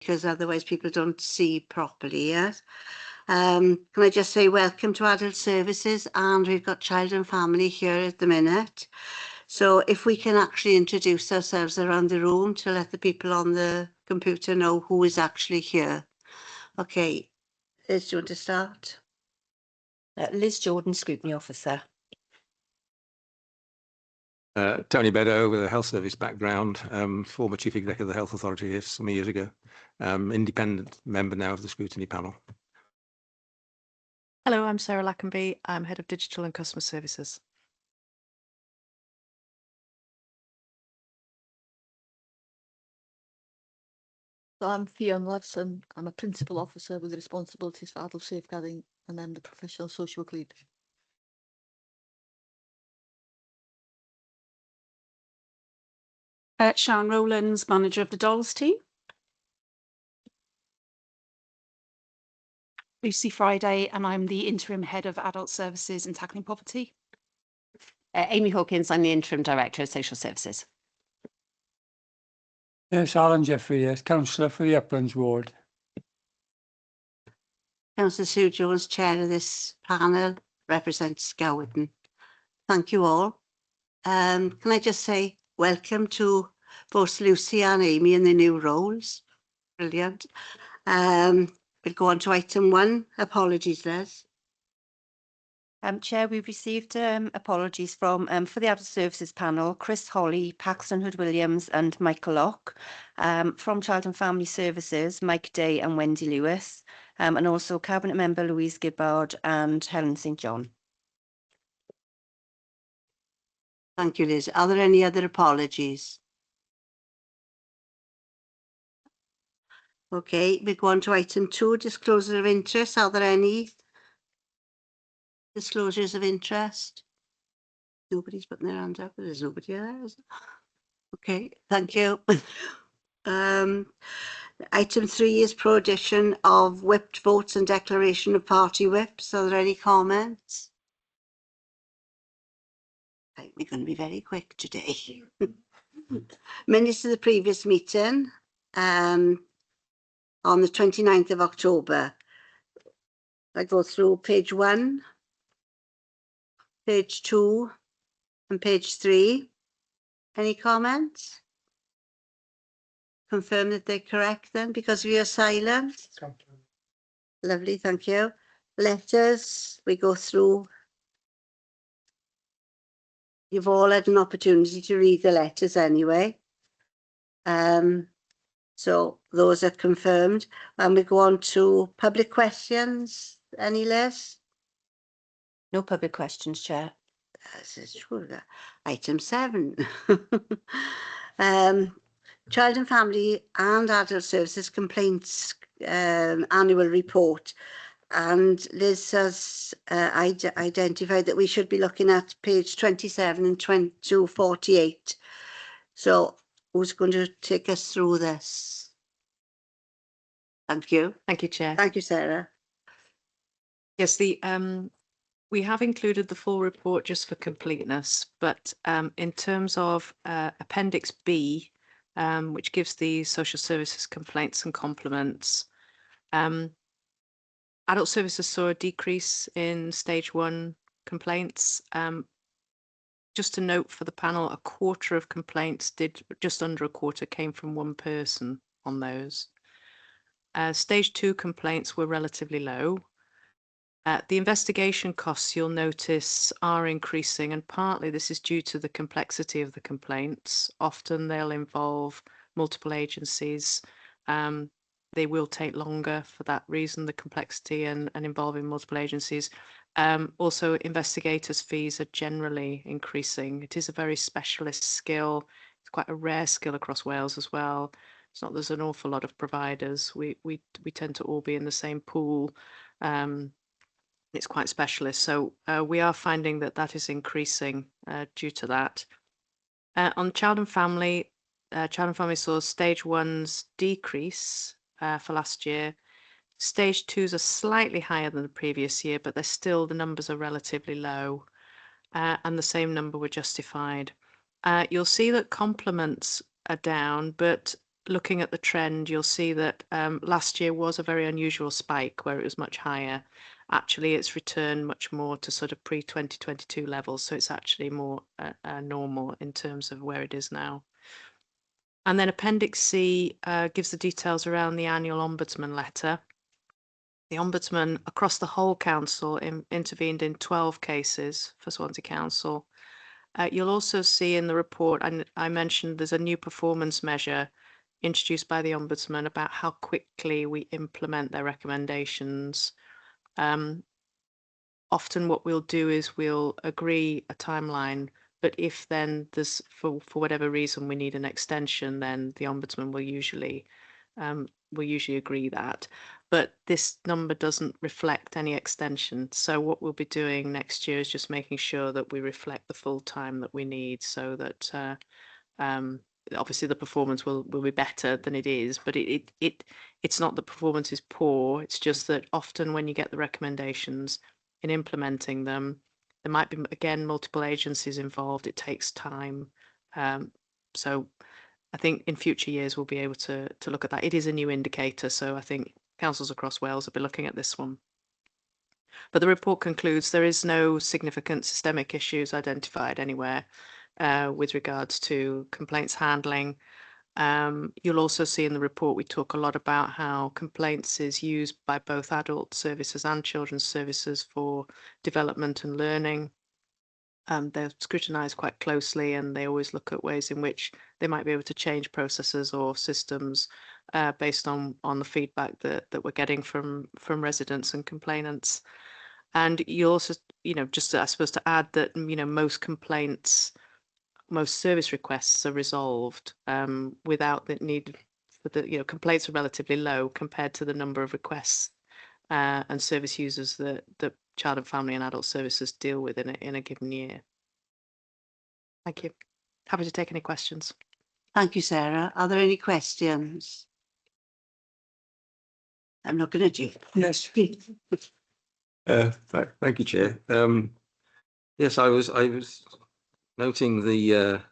because otherwise people don't see properly, yes? Can I just say welcome to Adult Services, and we've got Child and Family here at the minute. So if we can actually introduce ourselves around the room to let the people on the computer know who is actually here. Okay, Liz, do you want to start? Liz Jordan, Scrutiny Officer. Tony Beddoe with a health service background, former Chief Executive of the Health Authority here some years ago, independent member now of the Scrutiny panel. Hello, I'm Sarah Lackenby. I'm Head of Digital and Customer Services. So I'm Fiona Levson. I'm a Principal Officer with responsibilities for adult safeguarding, and I'm the Professional Social Work Lead. Sian Rowlands, Manager of the Dolls team. Lucy Friday, and I'm the Interim Head of Adult Services and Tackling Poverty. Amy Hawkins, I'm the Interim Director of Social Services. Yes, Alan Jeffrey, yes, Councillor for the Uplands Ward. Councillor Sue Jones, Chair of this panel, represents Gowerton. Thank you all. Can I just say welcome to both Lucy and Amy in the new roles. Brilliant. We'll go on to item 1. Apologies, Les. Chair, we've received apologies from for the Adult Services panel, Chris Holly, Paxton Hood-Williams and Michael Locke. From Child and Family Services, Mike Day and Wendy Lewis. And also Cabinet Member Louise Gibbard and Helen St John. Thank you, Liz. Are there any other apologies? Okay, we go on to item 2, disclosure of interest. Are there any disclosures of interest? Nobody's putting their hand up, but there's nobody there. Okay, thank you. Item 3 is pro-addition of whipped votes and declaration of party whips. Are there any comments? Right, we're going to be very quick today. Minutes of the previous meeting on the 29th of October. I go through page 1, page 2 and page 3. Any comments? Confirm that they're correct then, because we are silent. Lovely, thank you. Letters, we go through. You've all had an opportunity to read the letters anyway. So those are confirmed. And we go on to public questions. Any, Liz? No public questions, Chair. This is true. Item 7. Child and Family and Adult Services Complaints Annual Report. And Liz has identified that we should be looking at page 27 and 248. So who's going to take us through this? Thank you. Thank you, Chair. Thank you, Sarah. Yes, we have included the full report just for completeness, but in terms of Appendix B, which gives the social services complaints and compliments, adult services saw a decrease in stage 1 complaints. Just to note for the panel, a quarter of complaints just under a quarter came from one person on those. Stage 2 complaints were relatively low. The investigation costs, you'll notice, are increasing, and partly this is due to the complexity of the complaints. Often they'll involve multiple agencies. They will take longer for that reason, the complexity and involving multiple agencies. Also, investigators' fees are generally increasing. It is a very specialist skill. It's quite a rare skill across Wales as well. It's not there's an awful lot of providers. We tend to all be in the same pool. It's quite specialist. So we are finding that is increasing due to that. On Child and Family saw stage 1's decrease for last year. Stage 2's are slightly higher than the previous year, but the numbers are relatively low, and the same number were justified. You'll see that compliments are down, but looking at the trend, you'll see that last year was a very unusual spike where it was much higher. Actually, it's returned much more to sort of pre-2022 levels, so it's actually more normal in terms of where it is now. And then Appendix C gives the details around the annual Ombudsman letter. The Ombudsman across the whole council intervened in 12 cases for Swansea Council. You'll also see in the report, I mentioned there's a new performance measure introduced by the Ombudsman about how quickly we implement their recommendations. Often what we'll do is we'll agree a timeline, but if then there's, for whatever reason, we need an extension, then the Ombudsman will usually agree that. But this number doesn't reflect any extension. So what we'll be doing next year is just making sure that we reflect the full time that we need, so that obviously the performance will be better than it is, but it's not that performance is poor. It's just that often when you get the recommendations in implementing them, there might be, again, multiple agencies involved. It takes time. So I think in future years we'll be able to look at that. It is a new indicator, so I think councils across Wales will be looking at this one. But the report concludes there is no significant systemic issues identified anywhere with regards to complaints handling. You'll also see in the report we talk a lot about how complaints is used by both adult services and children's services for development and learning. They're scrutinised quite closely, and they always look at ways in which they might be able to change processes or systems based on the feedback that we're getting from residents and complainants. And you also, just I suppose to add that, most complaints, most service requests are resolved without the need for the, complaints are relatively low compared to the number of requests and service users that Child and Family and Adult Services deal with in a given year. Thank you. Happy to take any questions. Thank you, Sarah. Are there any questions? I'm looking at you. Yes. Thank you, Chair. Yes, I was noting the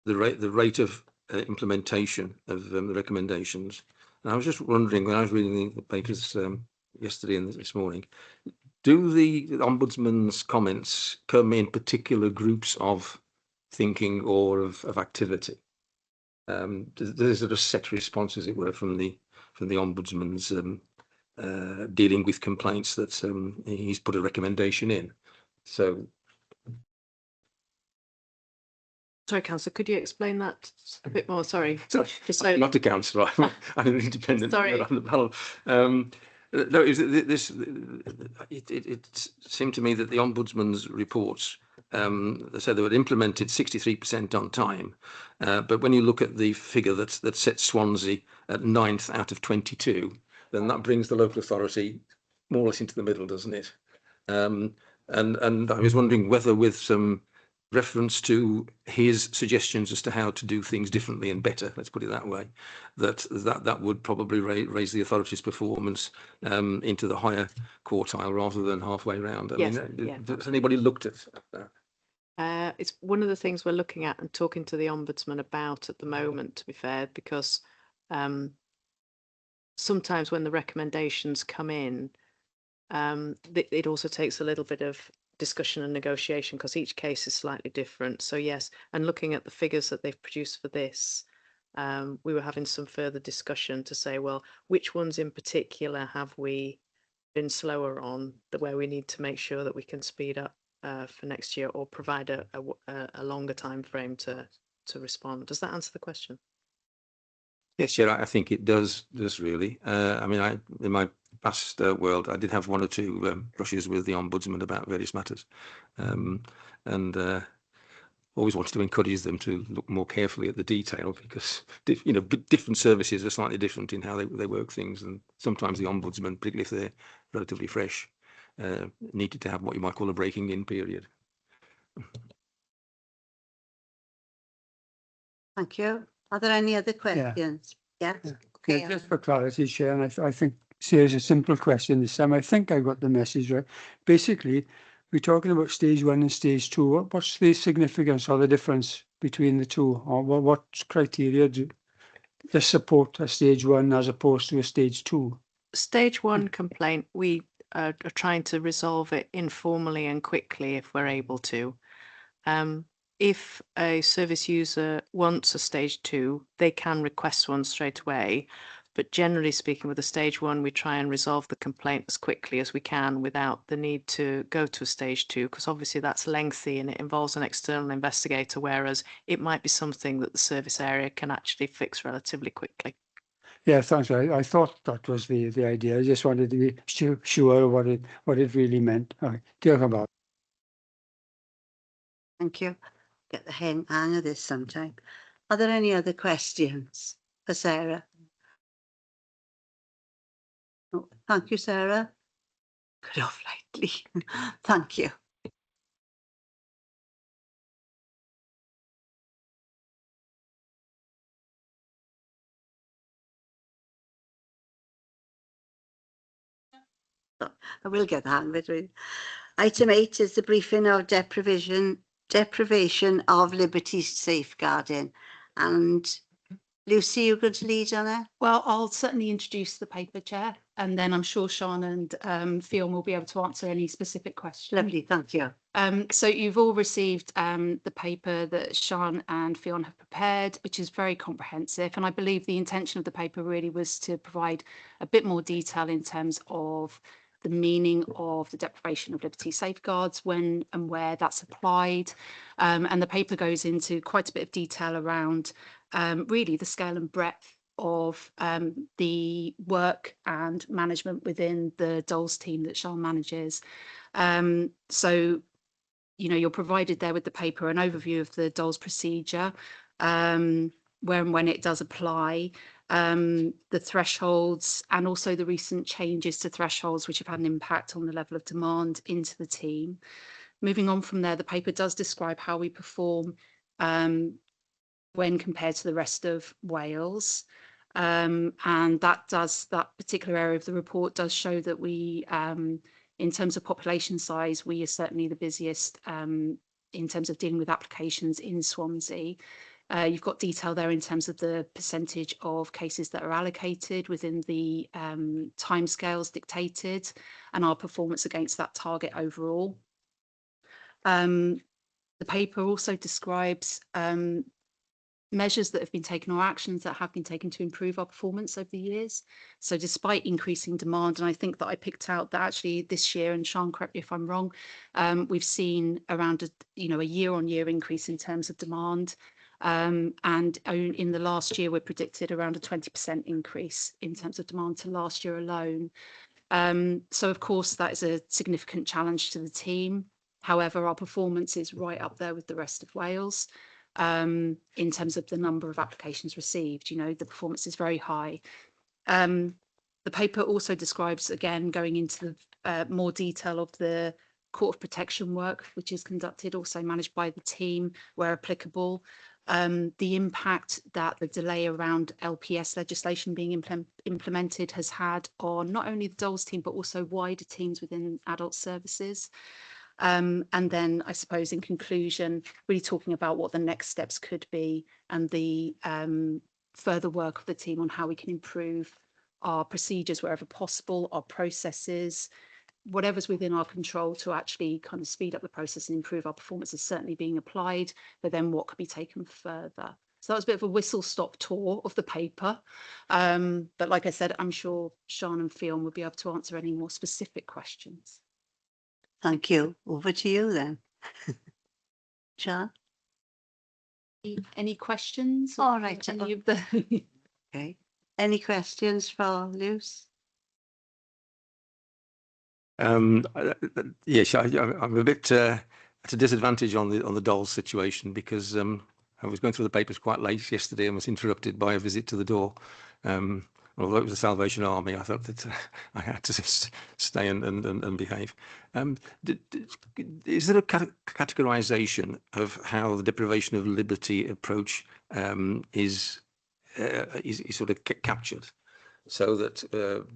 rate of implementation of the recommendations, and I was just wondering, when I was reading the papers yesterday and this morning, do the Ombudsman's comments come in particular groups of thinking or of activity? There's a set response, as it were, from the Ombudsman's dealing with complaints that he's put a recommendation in. So, sorry, Councillor, could you explain that a bit more? Sorry. I'm not a councillor. I'm an independent member on the panel. No, it seemed to me that the Ombudsman's reports said they were implemented 63% on time, but when you look at the figure that sets Swansea at 9th out of 22, then that brings the local authority more or less into the middle, doesn't it? And I was wondering whether, with some reference to his suggestions as to how to do things differently and better, let's put it that way, that would probably raise the authority's performance into the higher quartile rather than halfway round. Yes, has anybody looked at that? It's one of the things we're looking at and talking to the Ombudsman about at the moment, to be fair, because sometimes when the recommendations come in, it also takes a little bit of discussion and negotiation, because each case is slightly different. So yes, and looking at the figures that they've produced for this, we were having some further discussion to say, well, which ones in particular have we been slower on, where we need to make sure that we can speed up for next year, or provide a longer time frame to respond. Does that answer the question? Yes, yeah, I think it does really. I mean, in my past world, I did have one or two brushes with the Ombudsman about various matters, and always wanted to encourage them to look more carefully at the detail, because different services are slightly different in how they work things, and sometimes the Ombudsman, particularly if they're relatively fresh, needed to have what you might call a breaking in period. Thank you. Are there any other questions? Yeah. Okay, just for clarity, Chair, and I think Sarah's a simple question this time. I think I got the message right. Basically, we're talking about stage 1 and stage 2. What's the significance or the difference between the two? Or what criteria do support a stage 1 as opposed to a stage 2? Stage 1 complaint, we are trying to resolve it informally and quickly if we're able to. If a service user wants a stage 2, they can request one straight away. But generally speaking, with a stage 1, we try and resolve the complaint as quickly as we can without the need to go to a stage 2, because obviously that's lengthy and it involves an external investigator, whereas it might be something that the service area can actually fix relatively quickly. Yeah, thanks. I thought that was the idea. I just wanted to be sure what it really meant. All right. Diolch yn fawr. Thank you. Get the hang of this sometime. Are there any other questions for Sarah? Oh, thank you, Sarah. Good off lightly. Thank you. I will get the hang of it. Really. Item 8 is the briefing of deprivation of liberty safeguarding. And Lucy, you're going to lead on it? Well, I'll certainly introduce the paper, Chair, and then I'm sure Sean and Fionn will be able to answer any specific questions. Lovely, thank you. So you've all received the paper that Sean and Fionn have prepared, which is very comprehensive. And I believe the intention of the paper really was to provide a bit more detail in terms of the meaning of the deprivation of liberty safeguards, when and where that's applied. And the paper goes into quite a bit of detail around really the scale and breadth of the work and management within the DOLS team that Sean manages. So, you know, you're provided there with the paper an overview of the DOLS procedure, when it does apply, the thresholds, and also the recent changes to thresholds which have had an impact on the level of demand into the team. Moving on from there, the paper does describe how we perform when compared to the rest of Wales. And that particular area of the report does show that we, in terms of population size, we are certainly the busiest in terms of dealing with applications in Swansea. You've got detail there in terms of the percentage of cases that are allocated within the timescales dictated and our performance against that target overall. The paper also describes measures that have been taken or actions that have been taken to improve our performance over the years. So despite increasing demand, and I think that I picked out that actually this year, and Sean, correct me if I'm wrong, we've seen around a year-on-year increase in terms of demand. And in the last year, we're predicted around a 20% increase in terms of demand to last year alone. So of course, that is a significant challenge to the team. However, our performance is right up there with the rest of Wales. In terms of the number of applications received, you know, the performance is very high. The paper also describes, again, going into the more detail of the Court of Protection work, which is conducted, also managed by the team where applicable. The impact that the delay around LPS legislation being implemented has had on not only the DOLS team, but also wider teams within adult services. And then I suppose in conclusion, really talking about what the next steps could be and the further work of the team on how we can improve our procedures wherever possible, our processes, whatever's within our control to actually kind of speed up the process and improve our performance is certainly being applied, but then what could be taken further. So that was a bit of a whistle-stop tour of the paper. But like I said, I'm sure Sean and Fionn will be able to answer any more specific questions. Thank you. Over to you then. Sean? Any questions? All right. Any of the Okay. Any questions for Luce? Yes, I'm a bit at a disadvantage on the DOLS situation because I was going through the papers quite late yesterday and was interrupted by a visit to the door. Although it was the Salvation Army, I thought that I had to stay and behave. Is there a categorization of how the deprivation of liberty approach is sort of captured, so that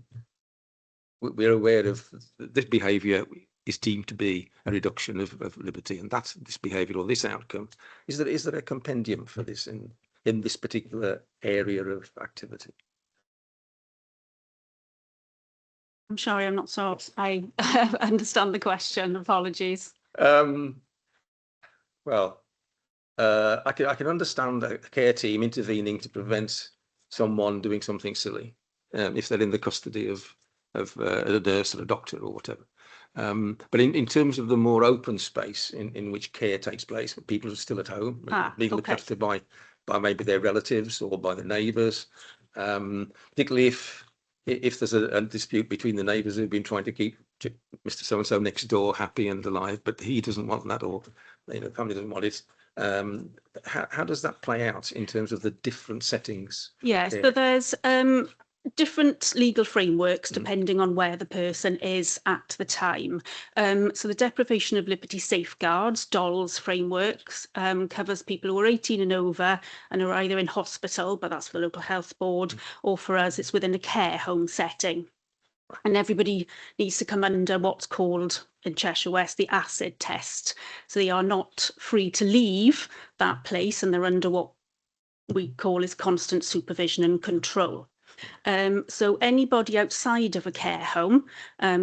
we're aware of this behaviour is deemed to be a reduction of liberty, and that's this behaviour or this outcome. Is there a compendium for this in this particular area of activity? I'm sorry, I'm not sure I understand the question. Apologies. Well, I can understand a care team intervening to prevent someone doing something silly if they're in the custody of a nurse or a doctor or whatever. But in terms of the more open space in which care takes place, people are still at home, being looked Okay. after by maybe their relatives or by the neighbours, particularly if there's a dispute between the neighbours who've been trying to keep Mr. So-and-so next door happy and alive, but he doesn't want that, or the family doesn't want it. How does that play out in terms of the different settings? Yes, care? so there's different legal frameworks depending on where the person is at the time. So the deprivation of liberty safeguards, DOLS frameworks, covers people who are 18 and over and are either in hospital, but that's for the local health board, or for us, it's within a care home setting. And everybody needs to come under what's called in Cheshire West the acid test. So they are not free to leave that place, and they're under what we call is constant supervision and control. So anybody outside of a care home,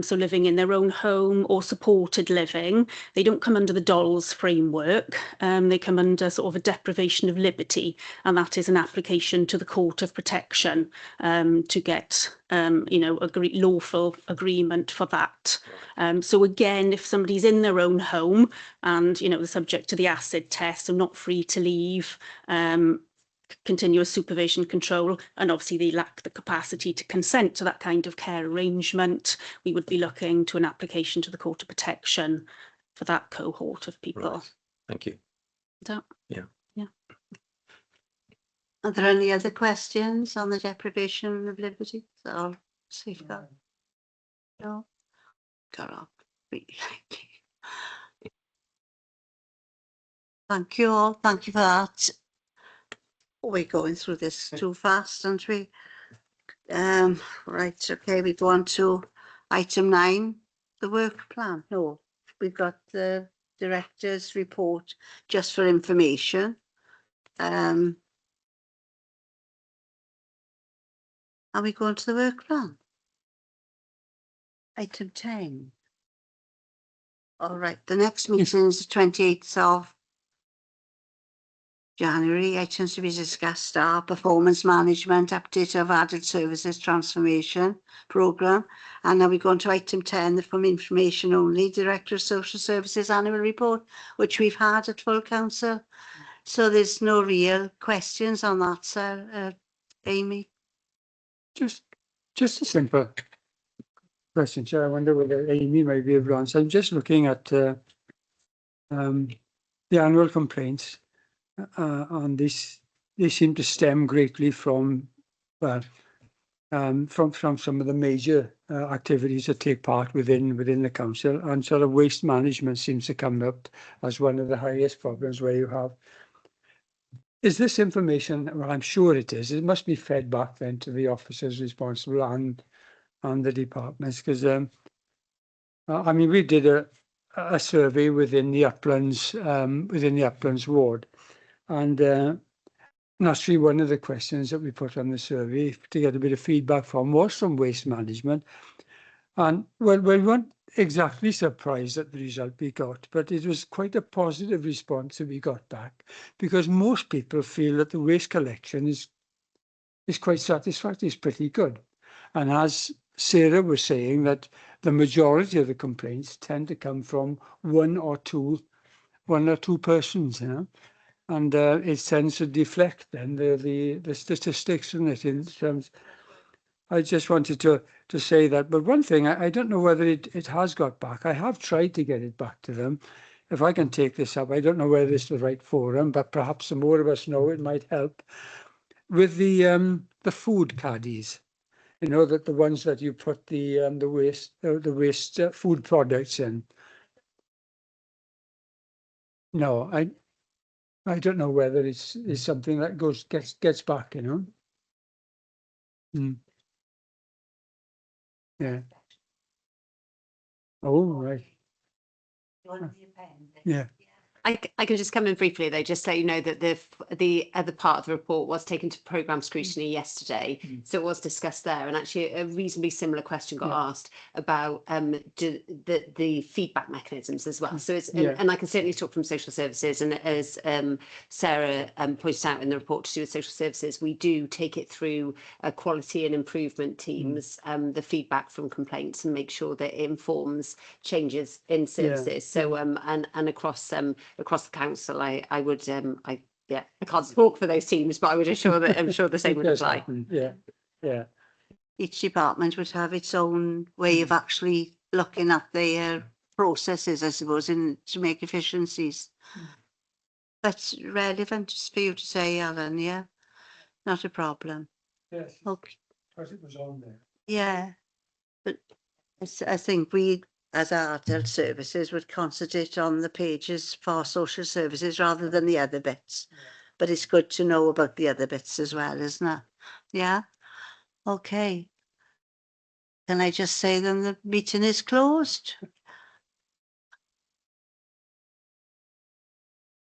so living in their own home or supported living, they don't come under the DOLS framework. They come under sort of a deprivation of liberty, and that is an application to the Court of Protection to get, lawful agreement for that. So again, if somebody's in their own home and, they're subject to the acid test, so not free to leave, continuous supervision control, and obviously they lack the capacity to consent to that kind of care arrangement, we would be looking to an application to the Court of Protection for that cohort of people. Right. Thank you. So, yeah. Are there any other questions on the deprivation of liberty or safeguard? No. Got up. Thank you all. Thank you for that. We're going through this too fast, aren't we? Right, okay, we go on to item 9, the work plan. No, we've got the director's report just for information. Are we going to the work plan? Item 10. All right, the next meeting is the 28th of January. Items to be discussed are performance management, update of adult services transformation programme. And now we go on to item 10, the from information only, Director of Social Services annual report, which we've had at full council. So there's no real questions on that, sir. Amy? Just a simple question, Chair. I wonder whether Amy might be able to answer. I'm just looking at the annual complaints on this. They seem to stem greatly from some of the major activities that take part within the council, and sort of waste management seems to come up as one of the highest problems where you have. Is this information, well, I'm sure it is, it must be fed back then to the officers responsible and the departments, because I mean, we did a survey within the Uplands ward, and naturally one of the questions that we put on the survey to get a bit of feedback from was from waste management. And well, we weren't exactly surprised at the result we got, but it was quite a positive response that we got back, because most people feel that the waste collection is quite satisfactory, it's pretty good. And as Sarah was saying, that the majority of the complaints tend to come from one or two persons, and it tends to deflect then the statistics in it in terms. I just wanted to say that. But one thing, I don't know whether it has got back. I have tried to get it back to them. If I can take this up, I don't know whether it's the right forum, but perhaps the more of us know, it might help. With the food caddies, that the ones that you put the waste food products in. No, I don't know whether it's something that gets back, Yeah. Oh, right. Yeah. I can just come in briefly though, just so you know that the other part of the report was taken to programme scrutiny yesterday, so it was discussed there, and actually a reasonably similar question got asked about the feedback mechanisms as well. So it's and I can certainly talk from social services, and as Sarah pointed out in the report to do with social services, we do take it through quality and improvement teams, the feedback from complaints, and make sure that it informs changes in services. So and across the council, I can't talk for those teams, but I would assure that I'm sure the same would apply. Happen. Yeah, yeah. Each department would have its own way of actually looking at their processes, I suppose, to make efficiencies. That's relevant for you to say, Alan, yeah? Not a problem. Yes, Okay. because it was on there. Yeah. But I think we, as adult services, would concentrate on the pages for social services rather than the other bits. But it's good to know about the other bits as well, isn't it? Yeah? Okay. Can I just say then the meeting is closed?